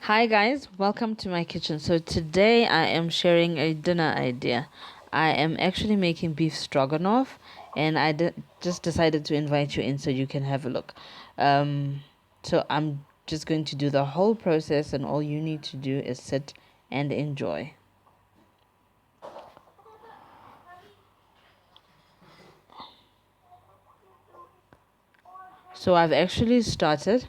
Hi guys, welcome to my kitchen. So today I am sharing a dinner idea. I am actually making beef stroganoff, and just decided to invite you in so you can have a look. So I'm just going to do the whole process, and all you need to do is sit and enjoy. So I've actually started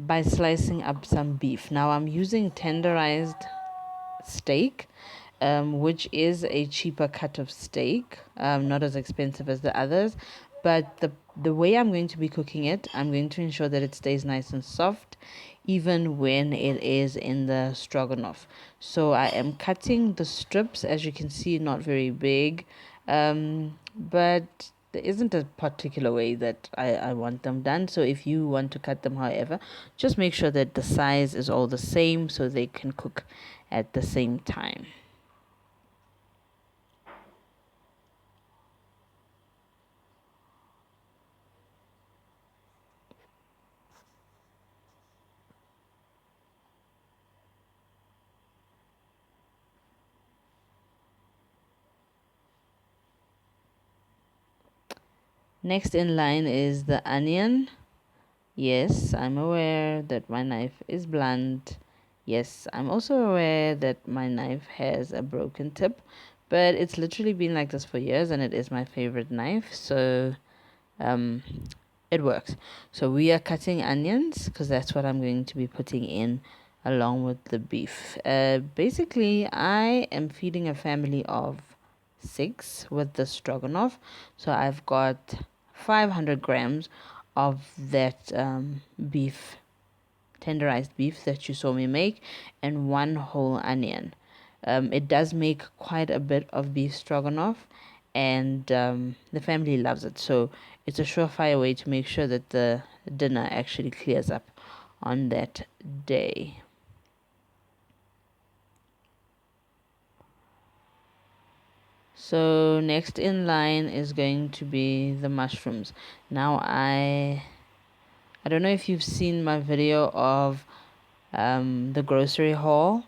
by slicing up some beef. Now I'm using tenderized steak, which is a cheaper cut of steak, not as expensive as the others. But the way I'm going to be cooking it, I'm going to ensure that it stays nice and soft, even when it is in the stroganoff. So I am cutting the strips, as you can see, not very big, but there isn't a particular way that I want them done. So if you want to cut them however, just make sure that the size is all the same so they can cook at the same time. Next in line is the onion. Yes, I'm aware that my knife is blunt. Yes, I'm also aware that my knife has a broken tip, but it's literally been like this for years and it is my favorite knife, so um, it works. So we are cutting onions because that's what I'm going to be putting in along with the beef. Basically, I am feeding a family of 6 with the stroganoff, so I've got 500 grams of that beef, tenderized beef that you saw me make, and one whole onion. It does make quite a bit of beef stroganoff, and the family loves it. So it's a surefire way to make sure that the dinner actually clears up on that day. So next in line is going to be the mushrooms. Now I don't know if you've seen my video of the grocery haul.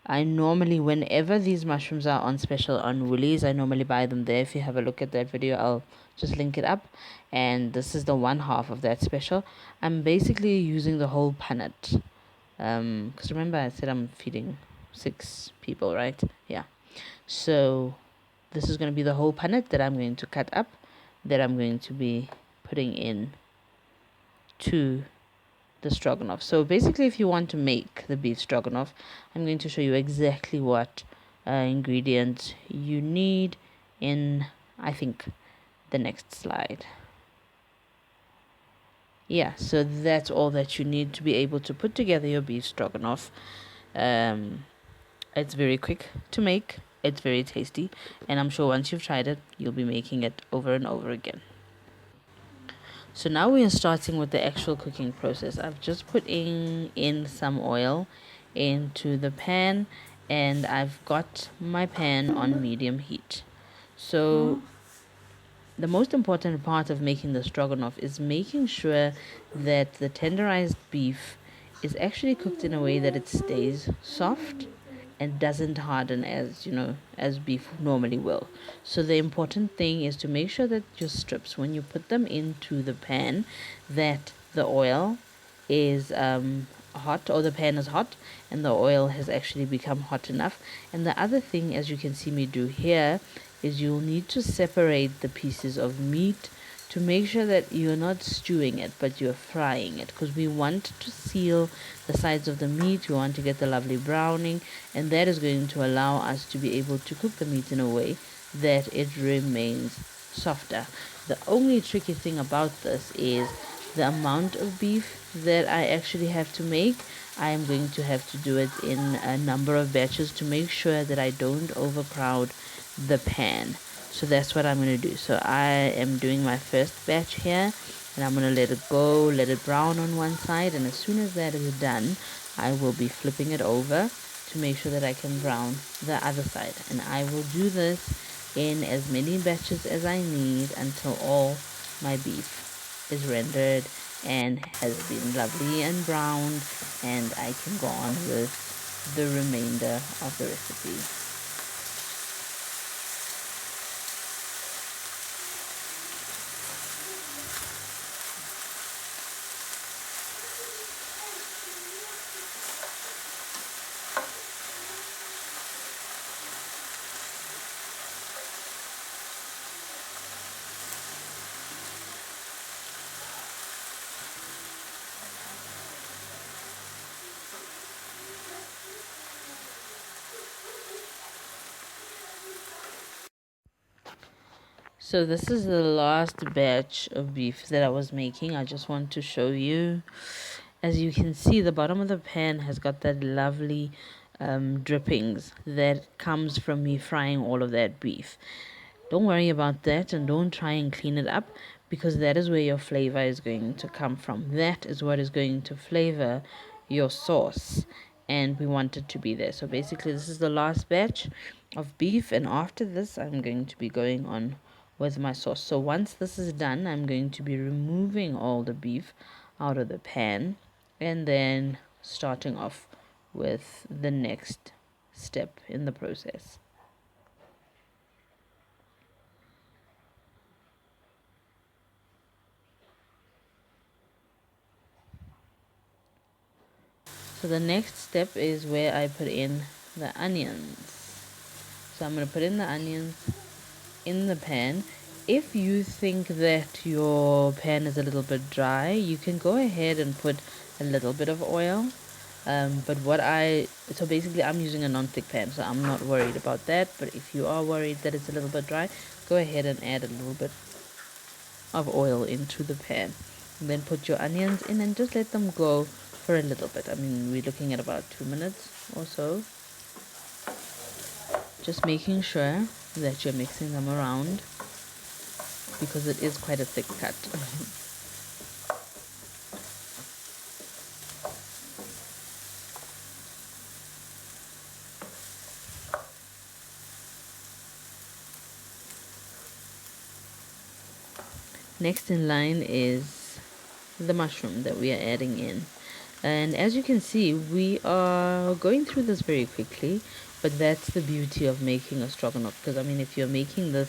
I normally, whenever these mushrooms are on special on Woolies, I normally buy them there. If you have a look at that video, I'll just link it up. And this is the one half of that special. I'm basically using the whole punnet. Because remember I said I'm feeding 6 people, right? Yeah. So this is going to be the whole punnet that I'm going to cut up, that I'm going to be putting in to the stroganoff. So basically, if you want to make the beef stroganoff, I'm going to show you exactly what ingredients you need in, I think, the next slide. Yeah, so that's all that you need to be able to put together your beef stroganoff. It's very quick to make, it's very tasty, and I'm sure once you've tried it, you'll be making it over and over again. So now we are starting with the actual cooking process. I've just put in some oil into the pan, and I've got my pan on medium heat. So the most important part of making the stroganoff is making sure that the tenderized beef is actually cooked in a way that it stays soft and doesn't harden, as as beef normally will. So the important thing is to make sure that your strips, when you put them into the pan, that the oil is hot, or the pan is hot and the oil has actually become hot enough. And the other thing, as you can see me do here, is you'll need to separate the pieces of meat to make sure that you're not stewing it but you're frying it, because we want to seal the sides of the meat. We want to get the lovely browning, and that is going to allow us to be able to cook the meat in a way that it remains softer. The only tricky thing about this is the amount of beef that I actually have to make. I am going to have to do it in a number of batches to make sure that I don't overcrowd the pan. So that's what I'm going to do. So I am doing my first batch here, and I'm going to let it go, let it brown on one side, and as soon as that is done, I will be flipping it over to make sure that I can brown the other side. And I will do this in as many batches as I need until all my beef is rendered and has been lovely and browned, and I can go on with the remainder of the recipe. So this is the last batch of beef that I was making. I just want to show you. As you can see, the bottom of the pan has got that lovely drippings that comes from me frying all of that beef. Don't worry about that, and don't try and clean it up, because that is where your flavor is going to come from. That is what is going to flavor your sauce, and we want it to be there. So basically, this is the last batch of beef, and after this I'm going to be going on with my sauce. So once this is done, I'm going to be removing all the beef out of the pan, and then starting off with the next step in the process. So the next step is where I put in the onions. So I'm going to put in the onions in the pan. If you think that your pan is a little bit dry, you can go ahead and put a little bit of oil. So basically I'm using a non-stick pan, so I'm not worried about that. But if you are worried that it's a little bit dry, go ahead and add a little bit of oil into the pan. And then put your onions in and just let them go for a little bit. I mean, we're looking at about 2 minutes or so. Just making sure that you're mixing them around, because it is quite a thick cut. Next in line is the mushroom that we are adding in. And as you can see, we are going through this very quickly, but that's the beauty of making a stroganoff. Because I mean, if you're making this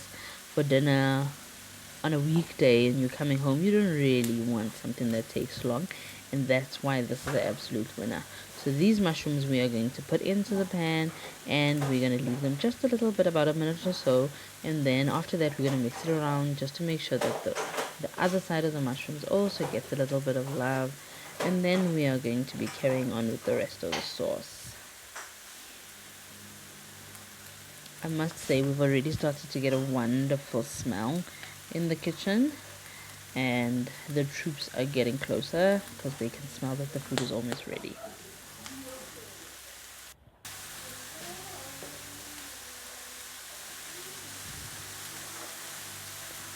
for dinner on a weekday and you're coming home, you don't really want something that takes long, and that's why this is the absolute winner. So these mushrooms we are going to put into the pan, and we're going to leave them just a little bit, about a minute or so, and then after that we're going to mix it around just to make sure that the other side of the mushrooms also gets a little bit of love, and then we are going to be carrying on with the rest of the sauce. I must say, we've already started to get a wonderful smell in the kitchen, and the troops are getting closer because they can smell that the food is almost ready.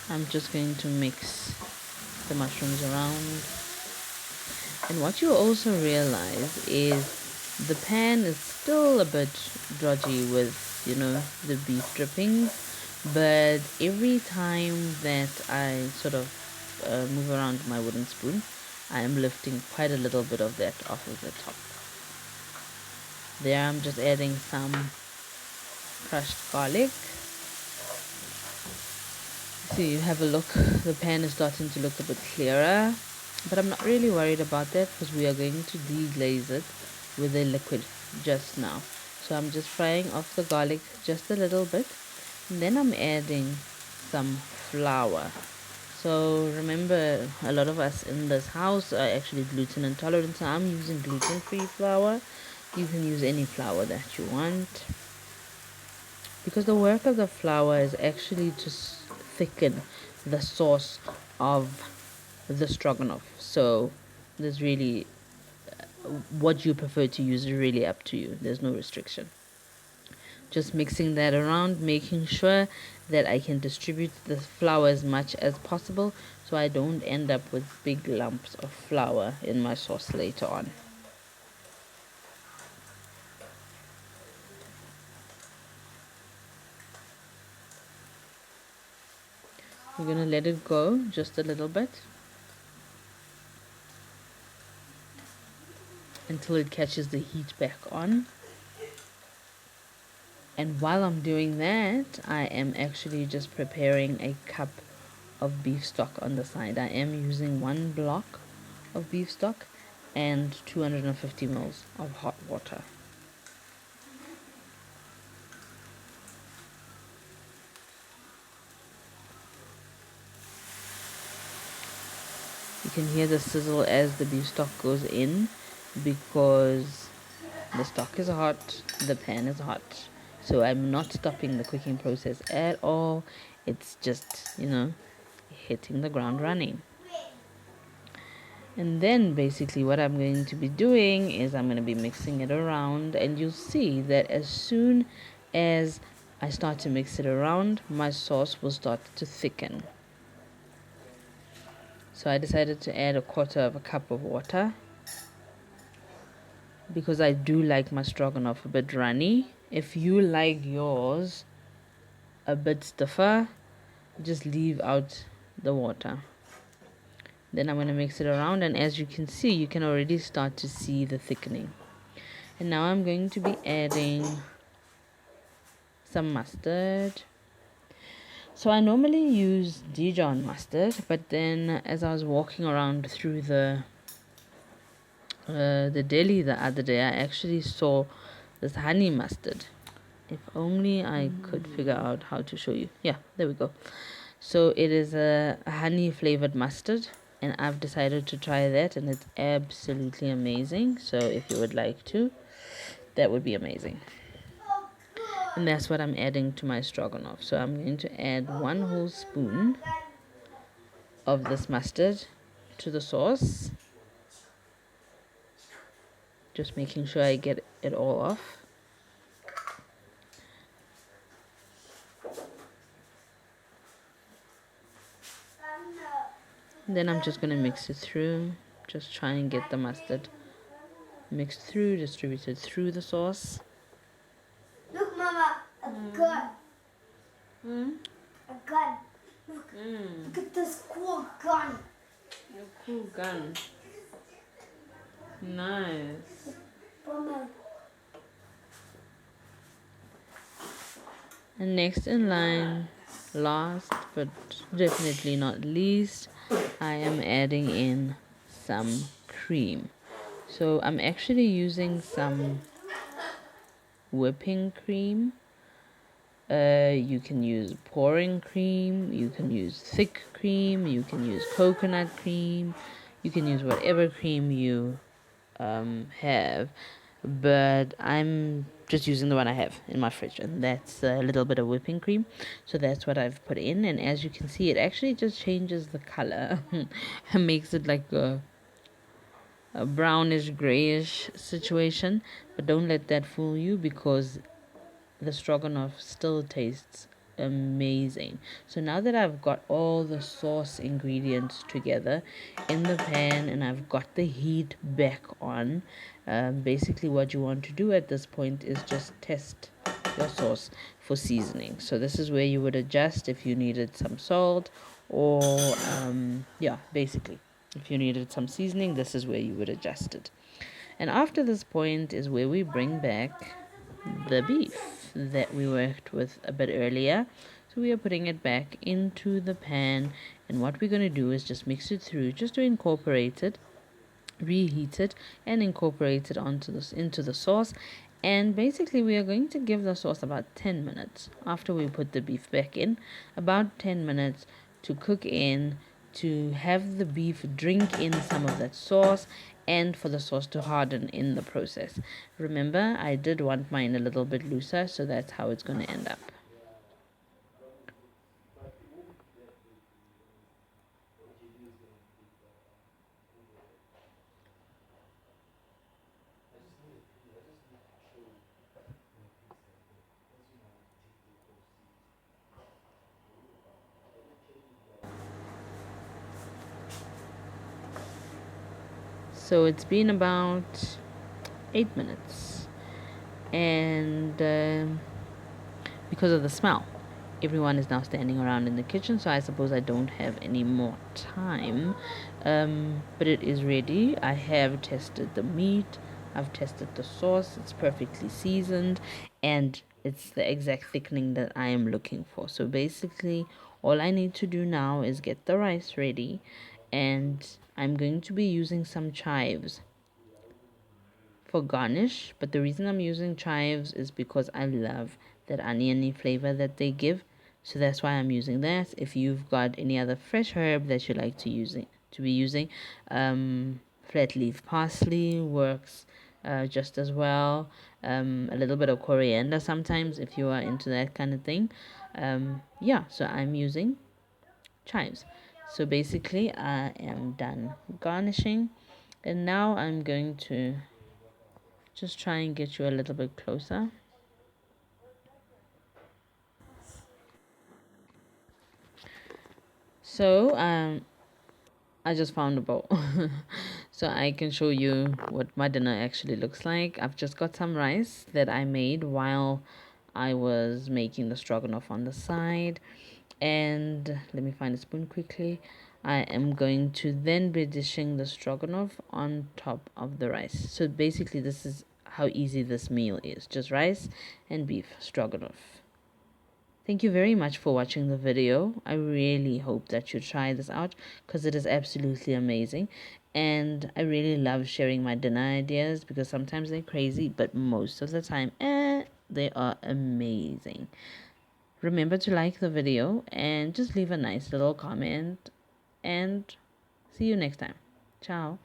I'm just going to mix the mushrooms around. And what you also realize is the pan is still a bit drudgy with, the beef drippings, but every time that I sort of move around my wooden spoon, I am lifting quite a little bit of that off of the top. There I'm just adding some crushed garlic. So you have a look, the pan is starting to look a bit clearer, but I'm not really worried about that because we are going to deglaze it with a liquid just now. So I'm just frying off the garlic just a little bit, and then I'm adding some flour. So remember, a lot of us in this house are actually gluten intolerant, so I'm using gluten-free flour. You can use any flour that you want, because the work of the flour is actually to thicken the sauce of the stroganoff. So there's really, what you prefer to use is really up to you. There's no restriction. Just mixing that around, making sure that I can distribute the flour as much as possible so I don't end up with big lumps of flour in my sauce later on. We're going to let it go just a little bit. until it catches the heat back on. And while I'm doing that, I am actually just preparing a cup of beef stock on the side. I am using 1 block of beef stock and 250 mils of hot water. You can hear the sizzle as the beef stock goes in because the stock is hot, the pan is hot. So I'm not stopping the cooking process at all. It's just, hitting the ground running. And then basically what I'm going to be doing is I'm going to be mixing it around, and you'll see that as soon as I start to mix it around, my sauce will start to thicken. So I decided to add 1/4 cup of water because I do like my stroganoff a bit runny. If you like yours a bit stiffer, just leave out the water. Then I'm going to mix it around, and as you can see, you can already start to see the thickening. And now I'm going to be adding some mustard. So I normally use Dijon mustard, but then as I was walking around through the deli the other day, I actually saw this honey mustard. If only I could figure out how to show you. Yeah, there we go. So it is a honey flavored mustard, and I've decided to try that, and it's absolutely amazing. So if you would like to, that would be amazing. And that's what I'm adding to my stroganoff. So I'm going to add 1 whole spoon of this mustard to the sauce. Just making sure I get it all off. Then I'm just going to mix it through. Just try and get the mustard mixed through, distributed through the sauce. Look, Mama, a gun. A gun. Look at this cool gun. Your cool gun. Nice. Mama. And next in line, last but definitely not least, I am adding in some cream. So I'm actually using some whipping cream. You can use pouring cream, you can use thick cream, you can use coconut cream, you can use whatever cream you have, but I'm just using the one I have in my fridge, and that's a little bit of whipping cream. So that's what I've put in, and as you can see, it actually just changes the color and makes it like a brownish grayish situation. But don't let that fool you, because the stroganoff still tastes amazing. So now that I've got all the sauce ingredients together in the pan and I've got the heat back on, basically what you want to do at this point is just test your sauce for seasoning. So this is where you would adjust if you needed some salt, or basically if you needed some seasoning, this is where you would adjust it. And after this point is where we bring back the beef that we worked with a bit earlier. So we are putting it back into the pan, and what we're going to do is just mix it through, just to incorporate it, reheat it, and incorporate it into the sauce. And basically we are going to give the sauce about 10 minutes after we put the beef back in, about 10 minutes to cook in, to have the beef drink in some of that sauce, and for the sauce to harden in the process. Remember, I did want mine a little bit looser, so that's how it's going to end up. So it's been about 8 minutes, and because of the smell, everyone is now standing around in the kitchen, so I suppose I don't have any more time, but it is ready. I have tested the meat, I've tested the sauce, it's perfectly seasoned, and it's the exact thickening that I am looking for. So basically, all I need to do now is get the rice ready, and I'm going to be using some chives for garnish, but the reason I'm using chives is because I love that oniony flavor that they give. So that's why I'm using that. If you've got any other fresh herb that you like to be using, flat leaf parsley works just as well. A little bit of coriander sometimes if you are into that kind of thing. Yeah, so I'm using chives. So basically, I am done garnishing, and now I'm going to just try and get you a little bit closer. So, I just found a bowl. So I can show you what my dinner actually looks like. I've just got some rice that I made while I was making the stroganoff on the side. And let me find a spoon quickly. I am going to then be dishing the stroganoff on top of the rice. So basically, this is how easy this meal is, just rice and beef stroganoff. Thank you very much for watching the video. I really hope that you try this out because it is absolutely amazing. And I really love sharing my dinner ideas because sometimes they're crazy, but most of the time, they are amazing. Remember to like the video and just leave a nice little comment. And see you next time. Ciao.